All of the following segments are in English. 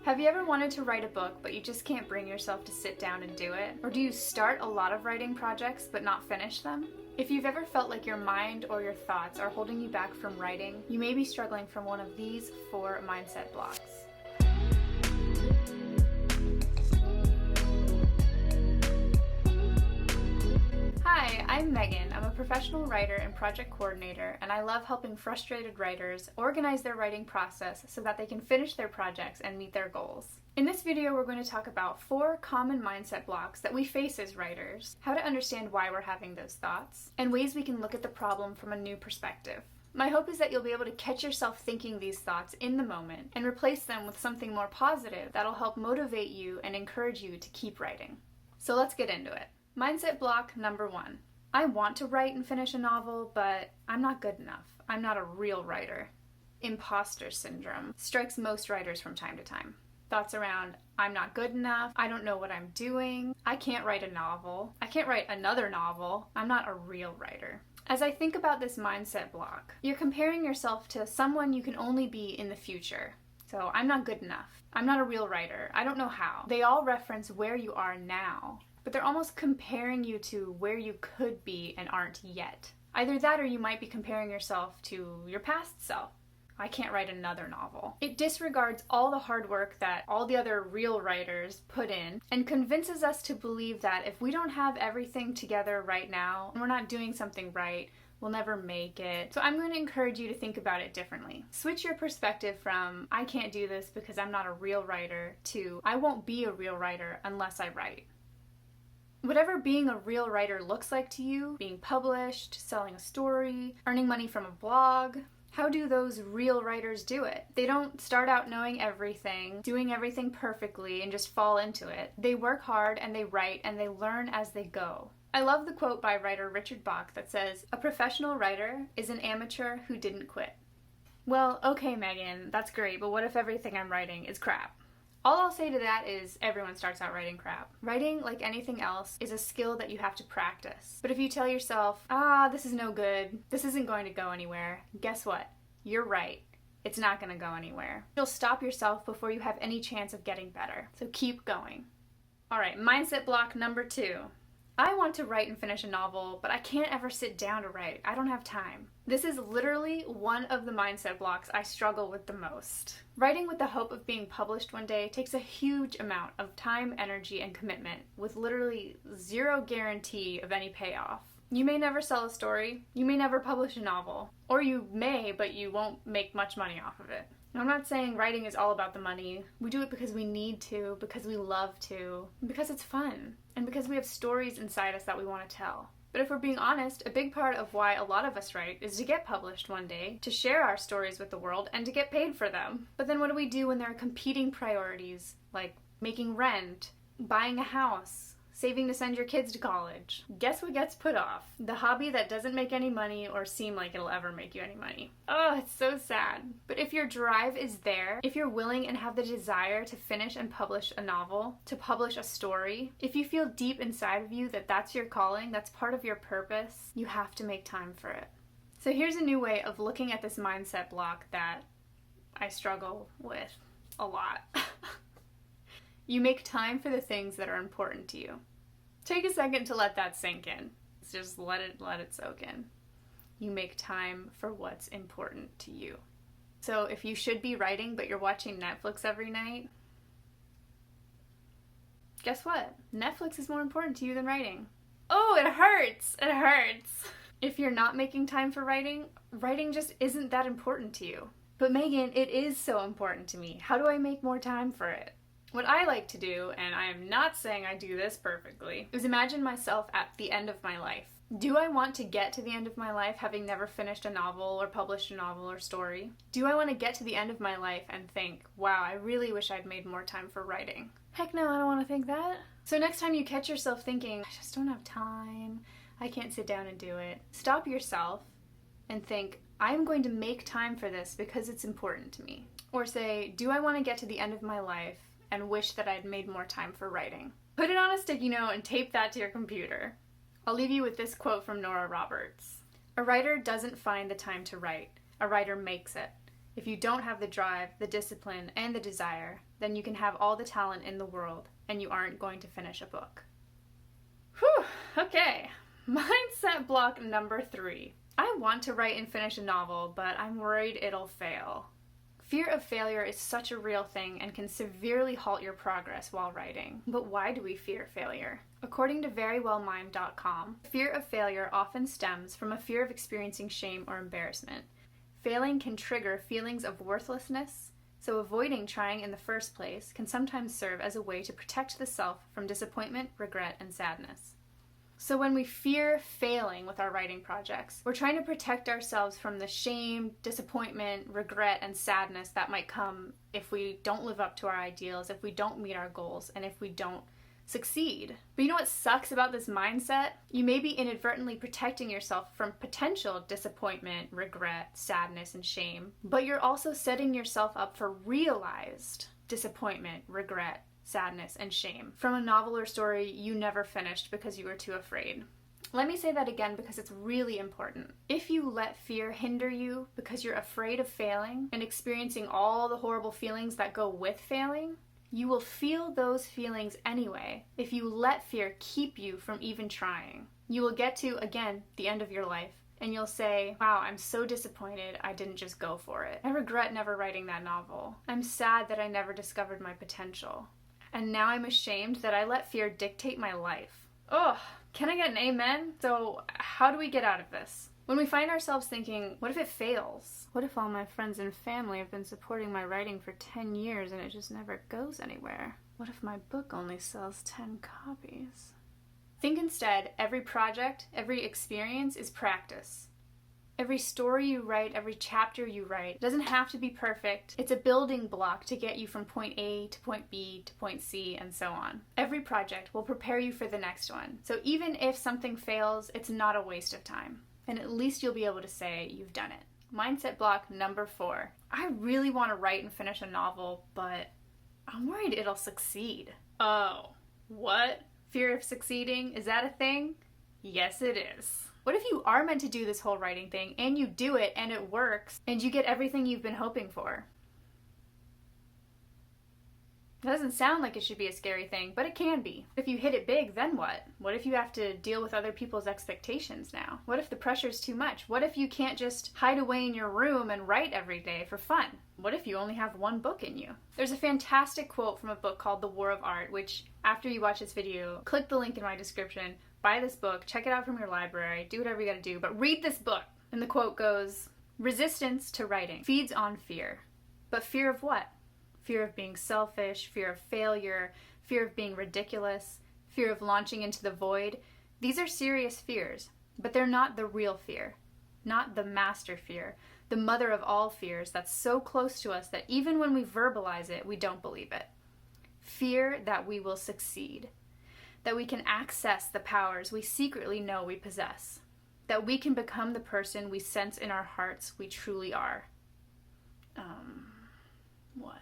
Have you ever wanted to write a book, but you just can't bring yourself to sit down and do it? Or do you start a lot of writing projects but not finish them? If you've ever felt like your mind or your thoughts are holding you back from writing, you may be struggling from one of these 4 mindset blocks. Hi, I'm Megan. I'm a professional writer and project coordinator, and I love helping frustrated writers organize their writing process so that they can finish their projects and meet their goals. In this video, we're going to talk about 4 common mindset blocks that we face as writers, how to understand why we're having those thoughts, and ways we can look at the problem from a new perspective. My hope is that you'll be able to catch yourself thinking these thoughts in the moment and replace them with something more positive that'll help motivate you and encourage you to keep writing. So let's get into it. Mindset block number 1. I want to write and finish a novel, but I'm not good enough. I'm not a real writer. Imposter syndrome strikes most writers from time to time. Thoughts around, I'm not good enough, I don't know what I'm doing, I can't write a novel, I can't write another novel, I'm not a real writer. As I think about this mindset block, you're comparing yourself to someone you can only be in the future. So I'm not good enough, I'm not a real writer, I don't know how. They all reference where you are now, but they're almost comparing you to where you could be and aren't yet. Either that or you might be comparing yourself to your past self. I can't write another novel. It disregards all the hard work that all the other real writers put in and convinces us to believe that if we don't have everything together right now and we're not doing something right, we'll never make it. So I'm going to encourage you to think about it differently. Switch your perspective from, I can't do this because I'm not a real writer, to, I won't be a real writer unless I write. Whatever being a real writer looks like to you, being published, selling a story, earning money from a blog, how do those real writers do it? They don't start out knowing everything, doing everything perfectly, and just fall into it. They work hard and they write and they learn as they go. I love the quote by writer Richard Bach that says, "A professional writer is an amateur who didn't quit." Well, okay, Megan, that's great, but what if everything I'm writing is crap? All I'll say to that is everyone starts out writing crap. Writing, like anything else, is a skill that you have to practice. But if you tell yourself, this is no good, this isn't going to go anywhere, guess what? You're right. It's not going to go anywhere. You'll stop yourself before you have any chance of getting better. So keep going. All right, mindset block number 2. I want to write and finish a novel, but I can't ever sit down to write. I don't have time. This is literally one of the mindset blocks I struggle with the most. Writing with the hope of being published one day takes a huge amount of time, energy, and commitment with literally zero guarantee of any payoff. You may never sell a story, you may never publish a novel, or you may, but you won't make much money off of it. Now, I'm not saying writing is all about the money. We do it because we need to, because we love to, because it's fun, and because we have stories inside us that we want to tell. But if we're being honest, a big part of why a lot of us write is to get published one day, to share our stories with the world, and to get paid for them. But then what do we do when there are competing priorities, like making rent, buying a house, saving to send your kids to college? Guess what gets put off? The hobby that doesn't make any money or seem like it'll ever make you any money. Oh, it's so sad. But if your drive is there, if you're willing and have the desire to finish and publish a novel, to publish a story, if you feel deep inside of you that that's your calling, that's part of your purpose, you have to make time for it. So here's a new way of looking at this mindset block that I struggle with a lot. You make time for the things that are important to you. Take a second to let that sink in. Just let it soak in. You make time for what's important to you. So if you should be writing but you're watching Netflix every night, guess what? Netflix is more important to you than writing. Oh, it hurts! It hurts! If you're not making time for writing, writing just isn't that important to you. But Megan, it is so important to me. How do I make more time for it? What I like to do, and I am not saying I do this perfectly, is imagine myself at the end of my life. Do I want to get to the end of my life having never finished a novel or published a novel or story? Do I want to get to the end of my life and think, wow, I really wish I'd made more time for writing? Heck no, I don't want to think that. So next time you catch yourself thinking, I just don't have time, I can't sit down and do it, stop yourself and think, I'm going to make time for this because it's important to me. Or say, do I want to get to the end of my life and wish that I'd made more time for writing? Put it on a sticky note and tape that to your computer. I'll leave you with this quote from Nora Roberts. A writer doesn't find the time to write. A writer makes it. If you don't have the drive, the discipline, and the desire, then you can have all the talent in the world and you aren't going to finish a book. Whew, okay. Mindset block number 3. I want to write and finish a novel, but I'm worried it'll fail. Fear of failure is such a real thing and can severely halt your progress while writing. But why do we fear failure? According to verywellmind.com, fear of failure often stems from a fear of experiencing shame or embarrassment. Failing can trigger feelings of worthlessness, so avoiding trying in the first place can sometimes serve as a way to protect the self from disappointment, regret, and sadness. So when we fear failing with our writing projects, we're trying to protect ourselves from the shame, disappointment, regret, and sadness that might come if we don't live up to our ideals, if we don't meet our goals, and if we don't succeed. But you know what sucks about this mindset? You may be inadvertently protecting yourself from potential disappointment, regret, sadness, and shame, but you're also setting yourself up for realized disappointment, regret, sadness, and shame from a novel or story you never finished because you were too afraid. Let me say that again because it's really important. If you let fear hinder you because you're afraid of failing and experiencing all the horrible feelings that go with failing, you will feel those feelings anyway if you let fear keep you from even trying. You will get to, again, the end of your life, and you'll say, wow, I'm so disappointed I didn't just go for it. I regret never writing that novel. I'm sad that I never discovered my potential. And now I'm ashamed that I let fear dictate my life. Ugh, can I get an amen? So how do we get out of this? When we find ourselves thinking, what if it fails? What if all my friends and family have been supporting my writing for 10 years and it just never goes anywhere? What if my book only sells 10 copies? Think instead, every project, every experience is practice. Every story you write, every chapter you write, doesn't have to be perfect. It's a building block to get you from point A to point B to point C and so on. Every project will prepare you for the next one. So even if something fails, it's not a waste of time. And at least you'll be able to say you've done it. Mindset block number 4. I really want to write and finish a novel, but I'm worried it'll succeed. Oh, what? Fear of succeeding? Is that a thing? Yes, it is. What if you are meant to do this whole writing thing, and you do it, and it works, and you get everything you've been hoping for? That doesn't sound like it should be a scary thing, but it can be. If you hit it big, then what? What if you have to deal with other people's expectations now? What if the pressure's too much? What if you can't just hide away in your room and write every day for fun? What if you only have one book in you? There's a fantastic quote from a book called The War of Art, which, after you watch this video, click the link in my description, buy this book, check it out from your library, do whatever you gotta do, but read this book. And the quote goes, "Resistance to writing feeds on fear. But fear of what? Fear of being selfish, fear of failure, fear of being ridiculous, fear of launching into the void. These are serious fears, but they're not the real fear, not the master fear, the mother of all fears that's so close to us that even when we verbalize it, we don't believe it. Fear that we will succeed, that we can access the powers we secretly know we possess, that we can become the person we sense in our hearts we truly are." What?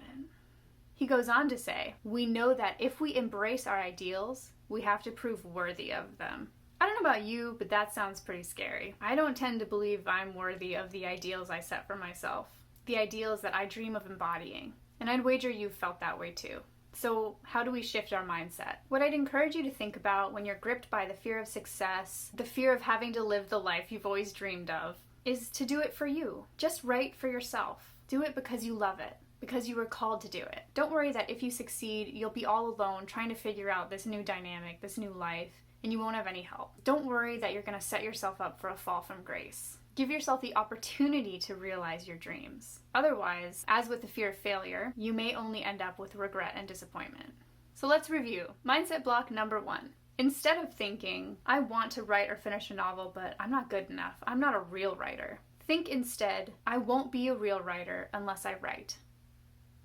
He goes on to say, "We know that if we embrace our ideals, we have to prove worthy of them." I don't know about you, but that sounds pretty scary. I don't tend to believe I'm worthy of the ideals I set for myself, the ideals that I dream of embodying. And I'd wager you've felt that way too. So how do we shift our mindset? What I'd encourage you to think about when you're gripped by the fear of success, the fear of having to live the life you've always dreamed of, is to do it for you. Just write for yourself. Do it because you love it, because you were called to do it. Don't worry that if you succeed, you'll be all alone trying to figure out this new dynamic, this new life, and you won't have any help. Don't worry that you're going to set yourself up for a fall from grace. Give yourself the opportunity to realize your dreams. Otherwise, as with the fear of failure, you may only end up with regret and disappointment. So let's review. Mindset block number 1. Instead of thinking, I want to write or finish a novel, but I'm not good enough, I'm not a real writer, think instead, I won't be a real writer unless I write.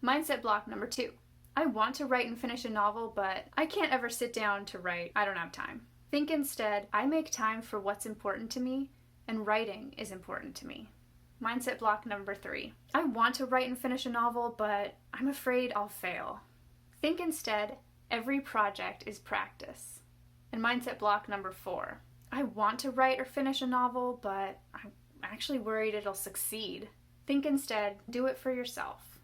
Mindset block number 2. I want to write and finish a novel, but I can't ever sit down to write. I don't have time. Think instead, I make time for what's important to me, and writing is important to me. Mindset block number 3. I want to write and finish a novel, but I'm afraid I'll fail. Think instead, every project is practice. And mindset block number 4. I want to write or finish a novel, but I'm actually worried it'll succeed. Think instead, do it for yourself.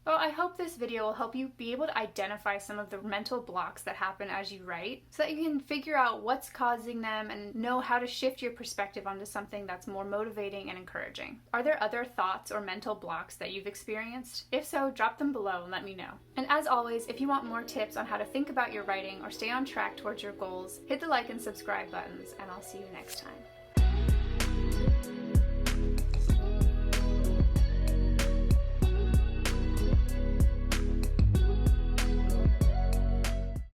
Well, I hope this video will help you be able to identify some of the mental blocks that happen as you write, so that you can figure out what's causing them and know how to shift your perspective onto something that's more motivating and encouraging. Are there other thoughts or mental blocks that you've experienced? If so, drop them below and let me know. And as always, if you want more tips on how to think about your writing or stay on track towards your goals, hit the like and subscribe buttons, and I'll see you next time.